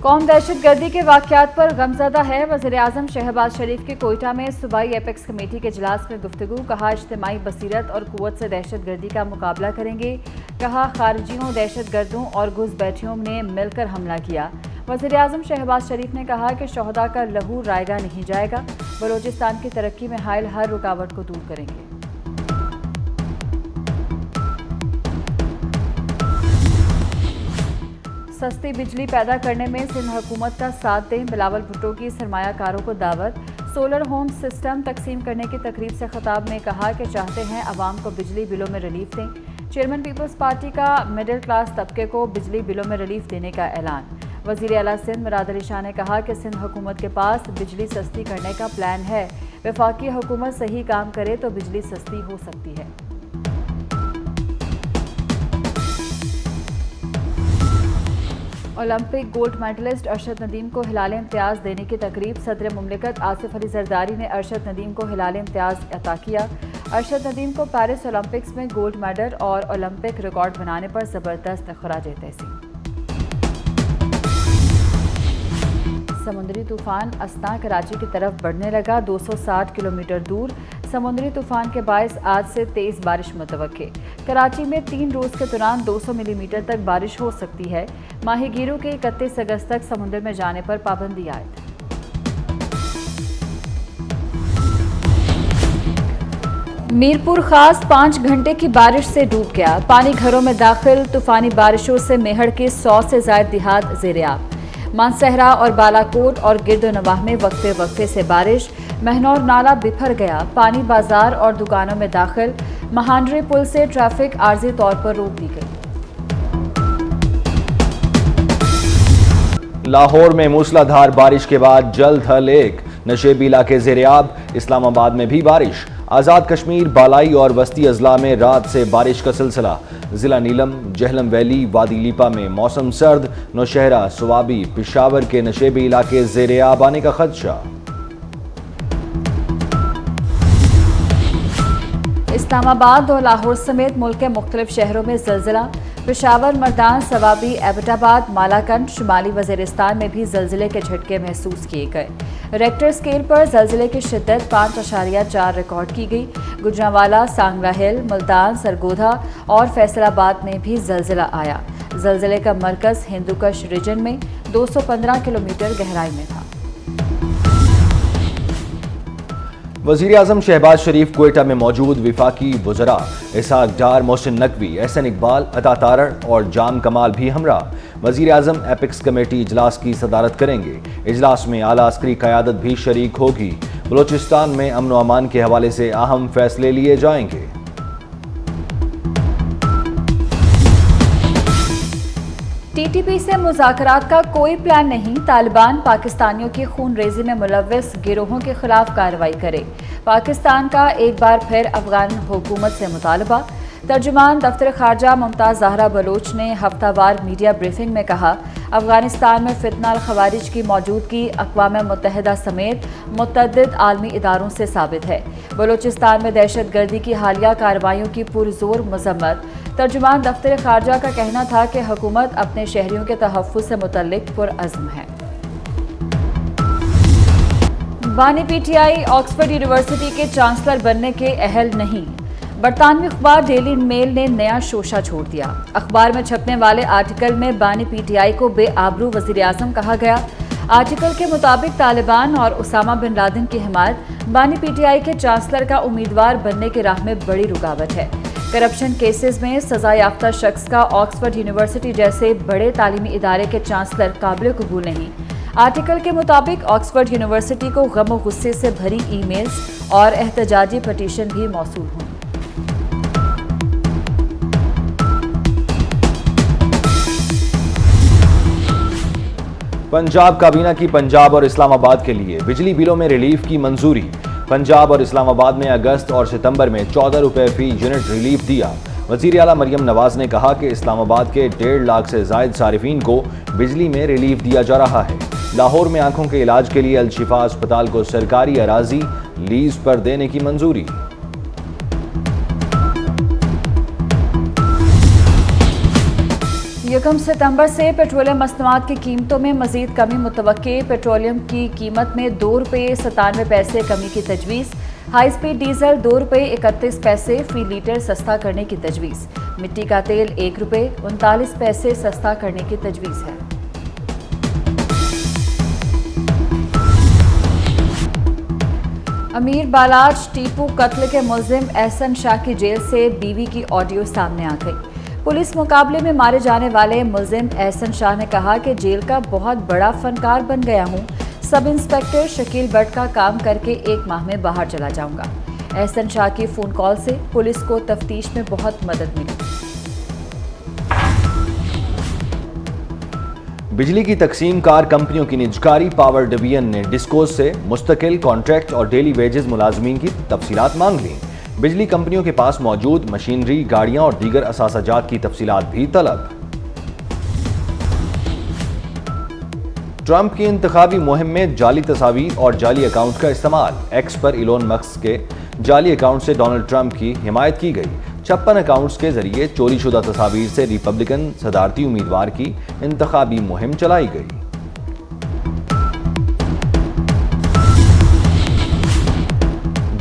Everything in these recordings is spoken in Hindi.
कौम दहशत गर्दी के वाक़यात पर गमज़दा है। वज़ीर-ए-आज़म शहबाज शरीफ की कोयटा में सूबाई एपेक्स कमेटी के इजलास में गुफ्तगू। कहा इज्तिमाई बसीरत और क़ुव्वत से दहशत गर्दी का मुकाबला करेंगे। कहा खारिजियों, दहशत गर्दों और घुसपैठियों ने मिलकर हमला किया। वज़ीर-ए-आज़म शहबाज शरीफ ने कहा कि शोहदा का लहू रायगा नहीं जाएगा। बलोचिस्तान की तरक्की में हाइल हर रुकावट को दूर करेंगे। सस्ती बिजली पैदा करने में सिंध हुकूमत का साथ दें। बिलावल भुट्टो की सरमायाकारों को दावत। सोलर होम सिस्टम तकसीम करने की तकरीब से खिताब में कहा कि चाहते हैं आवाम को बिजली बिलों में रिलीफ दें। चेयरमैन पीपल्स पार्टी का मिडिल क्लास तबके को बिजली बिलों में रिलीफ देने का ऐलान। वज़ीर आला सिंध मुराद अली शाह ने कहा कि सिंध हुकूमत के पास बिजली सस्ती करने का प्लान है। वफाकी हुकूमत सही काम करे तो बिजली सस्ती हो सकती है। Olympic gold medallist Arshad Nadeem को हिलाल इम्तियाज़ देने की तकरीब। सदर मुमलिकत आसिफ अली जरदारी ने अरशद नदीम को हिलाल इम्तियाज़ अता किया। अरशद नदीम को पेरिस ओलंपिक्स में गोल्ड मेडल और ओलंपिक रिकॉर्ड बनाने पर ज़बरदस्त खराज तहसीन। समुद्री तूफान अस्ना कराची की तरफ बढ़ने लगा। 260 किलोमीटर दूर समुद्री तूफान के बायस आज से तेज़ बारिश मुतवक्के। कराची में 3 रोज़ के दौरान 200 मिलीमीटर तक बारिश हो सकती है। माहीगीरों के 31 अगस्त तक समुद्र में जाने पर पाबंदी आयद। मीरपुर खास 5 घंटे की बारिश से डूब गया। पानी घरों में दाखिल। तूफानी बारिशों से मेहड़ के 100 से ज़ायद देहात ज़ेर-ए-आब। मानसहरा और बालाकोट और गिरदोनवाह में वक्फे वक्फे से बारिश। महनौर नाला बिफर गया। पानी बाजार और दुकानों में दाखिल। महांडरी पुल से ट्रैफिक आर्जी तौर पर रोक दी गई। लाहौर में मूसलाधार बारिश के बाद जल थल एक नशेबी इलाके ज़ेर-ए-आब। इस्लामाबाद में भी बारिश। आज़ाद कश्मीर, बालाई और वस्ती अजला में रात से बारिश का सिलसिला। जिला नीलम, जहलम वैली, वादी लीपा में मौसम सर्द। नौशहरा, सुवाबी, पिशावर के नशेबी इलाके ज़ेर-ए-आब आने का खदशा। इस्लामाबाद और लाहौर समेत मुल्क के मुख्तलिफ शहरों में ज़लज़ला। पेशावर, मर्दान, सवाबी, एबटाबाद, मालाकंड, शुमाली वज़ीरिस्तान में भी ज़लज़ले के झटके महसूस किए गए। रेक्टर स्केल पर ज़लज़ले की शिद्दत 5.4 रिकॉर्ड की गई। गुजरांवाला, सांगला हिल, मुल्तान, सरगोधा और फैसलाबाद में भी ज़लज़ला आया। ज़लज़ले का मरकज़ हिंदुकश रीजन में 215 किलोमीटर गहराई में था। वज़ीर-ए-आज़म शहबाज शरीफ कोयटा में मौजूद विफाकी वज़रा इसहाक डार, मोहसिन नकवी, एहसन इकबाल, अता तारड़ और जाम कमाल भी हमरा। वज़ीर-ए-आज़म एपेक्स कमेटी इजलास की सदारत करेंगे। इजलास में आला अस्करी क़यादत भी शरीक होगी। बलोचिस्तान में अमन व अमान के हवाले से अहम फैसले लिए जाएंगे। टीटीपी से मुज़ाकरात का कोई प्लान नहीं। तालिबान पाकिस्तानियों की खून रेजी में मुलव्वस गिरोहों के खिलाफ कार्रवाई करे। पाकिस्तान का एक बार फिर अफगान हुकूमत से मुतालबा। तर्जुमान दफ्तर खारजा मुमताज़ ज़हरा बलोच ने हफ्तावार मीडिया ब्रीफिंग में कहा, अफगानिस्तान में फितना अल खवारिज की मौजूदगी अक़वाम मुत्तहिदा समेत मुतअद्दिद आलमी इदारों से साबित है। बलोचिस्तान में दहशत गर्दी की हालिया कार्रवाइयों की पुरजोर मजम्मत। तर्जुमान दफ्तर खारजा का कहना था कि हुकूमत अपने शहरियों के तहफ़्फ़ुज़ से मुतल्लिक़ पुरअज़्म है। बानी पीटीआई ऑक्सफोर्ड यूनिवर्सिटी के चांसलर बनने के अहल नहीं। बरतानवी अखबार डेली मेल ने नया शोशा छोड़ दिया। अखबार में छपने वाले आर्टिकल में बानी पीटीआई को बेआबरू वज़ीर-ए-आज़म कहा गया। आर्टिकल के मुताबिक तालिबान और उसामा बिन लादेन की हिमायत बानी पीटीआई के चांसलर का उम्मीदवार बनने की राह में बड़ी रुकावट है। करप्शन केसेस में सजा याफ्ता शख्स का ऑक्सफोर्ड यूनिवर्सिटी जैसे बड़े तालीमी इदारे के चांसलर काबिल कबूल नहीं। आर्टिकल के मुताबिक ऑक्सफोर्ड यूनिवर्सिटी को गम और गुस्से से भरी ईमेल्स और एहतजाजी पटिशन भी मौसूल हुई। पंजाब काबीना की पंजाब और इस्लामाबाद के लिए बिजली बिलों में रिलीफ की मंजूरी। पंजाब और इस्लामाबाद ने अगस्त और सितंबर में 14 रुपए फी यूनिट रिलीफ दिया। वज़ीर आला मरियम नवाज ने कहा कि इस्लामाबाद के 1.5 लाख से जायद सारिफीन को बिजली में रिलीफ दिया जा रहा है। लाहौर में आंखों के इलाज के लिए अल-शिफा अस्पताल को सरकारी अराजी लीज पर देने की मंजूरी। 1 सितंबर से पेट्रोलियम मसनूआत की कीमतों में मजीद कमी मुतवक्के। पेट्रोलियम की कीमत में ₹2.97 कमी की तजवीज़। हाई स्पीड डीजल ₹2.31 फी लीटर सस्ता करने की तजवीज़। मिट्टी का तेल ₹1.39 सस्ता करने की तजवीज़ है। अमीर बालाज टीपू कत्ल के मुल्जिम एहसन शाह की जेल से बीवी की ऑडियो सामने आ गई। पुलिस मुकाबले में मारे जाने वाले मुल्जिम एहसन शाह ने कहा कि जेल का बहुत बड़ा फनकार बन गया हूं। सब इंस्पेक्टर शकील भट्ट का काम करके 1 माह में बाहर चला जाऊंगा। एहसन शाह की फोन कॉल से पुलिस को तफ्तीश में बहुत मदद मिली। बिजली की तकसीम कार कंपनियों की निजकारी पावर डिवीजन ने डिस्कोज से मुस्तकिल कॉन्ट्रैक्ट और डेली वेजेस मुलाजमीन की तफसीलात मांग ली। बिजली कंपनियों के पास मौजूद मशीनरी, गाड़ियां और दीगर असासाजात की तफसीलात भी तलब। ट्रंप की इंतखाबी मुहिम में जाली तस्वीर और जाली अकाउंट का इस्तेमाल। एक्स पर इलोन मस्क के जाली अकाउंट से डोनाल्ड ट्रंप की हिमायत की गई। 56 अकाउंट्स के जरिए चोरीशुदा तस्वीर से रिपब्लिकन सदारती उम्मीदवार की इंतखाबी मुहिम चलाई गई।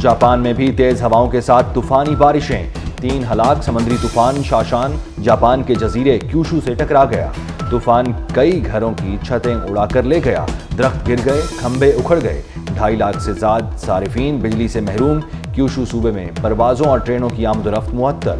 जापान में भी तेज हवाओं के साथ तूफानी बारिशें। 3 हलाक। समुद्री तूफान शाशान जापान के जजीरे क्यूशू से टकरा गया। तूफान कई घरों की छतें उड़ाकर ले गया। दरख्त गिर गए, खंभे उखड़ गए। 2.5 लाख से ज्यादा सारिफीन बिजली से महरूम। क्यूशू सूबे में परवाजों और ट्रेनों की आमदोरफ्त मुअत्तल।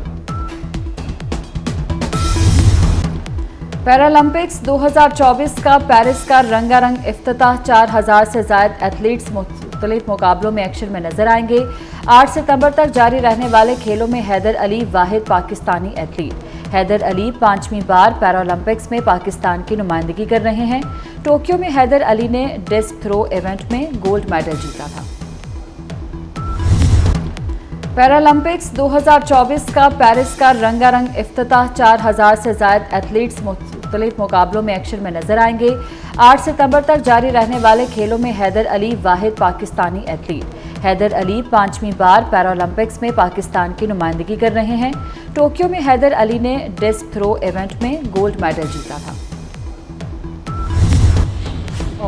पैरालंपिक्स 2024 का पेरिस का रंगारंग इफ्तिताह। 4000 से ज्यादा एथलीट्स मुख्तलिफ मुकाबलों में एक्शन में नजर आएंगे। 8 सितंबर तक जारी रहने वाले खेलों में हैदर अली वाहिद पाकिस्तानी एथलीट। हैदर अली 5वीं बार पैरालंपिक्स में पाकिस्तान की नुमाइंदगी कर रहे हैं। टोक्यो में हैदर अली ने डिस्क थ्रो इवेंट में गोल्ड मेडल जीता था। पैरालंपिक्स 2024 का पेरिस का रंगारंग इफ्तिताह। 4000 से ज्यादा एथलीट्स मुख्तलिफ मुकाबलों में एक्शन में नजर आएंगे। 8 सितंबर तक जारी रहने वाले खेलों में हैदर अली वाहिद पाकिस्तानी एथलीट। हैदर अली 5वीं बार पैरालंपिक्स में पाकिस्तान की नुमाइंदगी कर रहे हैं। टोक्यो में हैदर अली ने डिस्क थ्रो इवेंट में गोल्ड मेडल जीता था।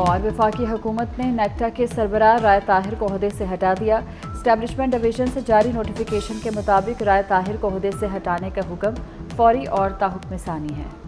और वफाकी हुकूमत ने नेक्टा के सरबराह राय ताहिर को ओहदे से हटा दिया। एस्टैब्लिशमेंट डिवीजन से जारी नोटिफिकेशन के मुताबिक राय ताहिर को ओहदे से हटाने का हुक्म फौरी और ताहुक्म सानी है।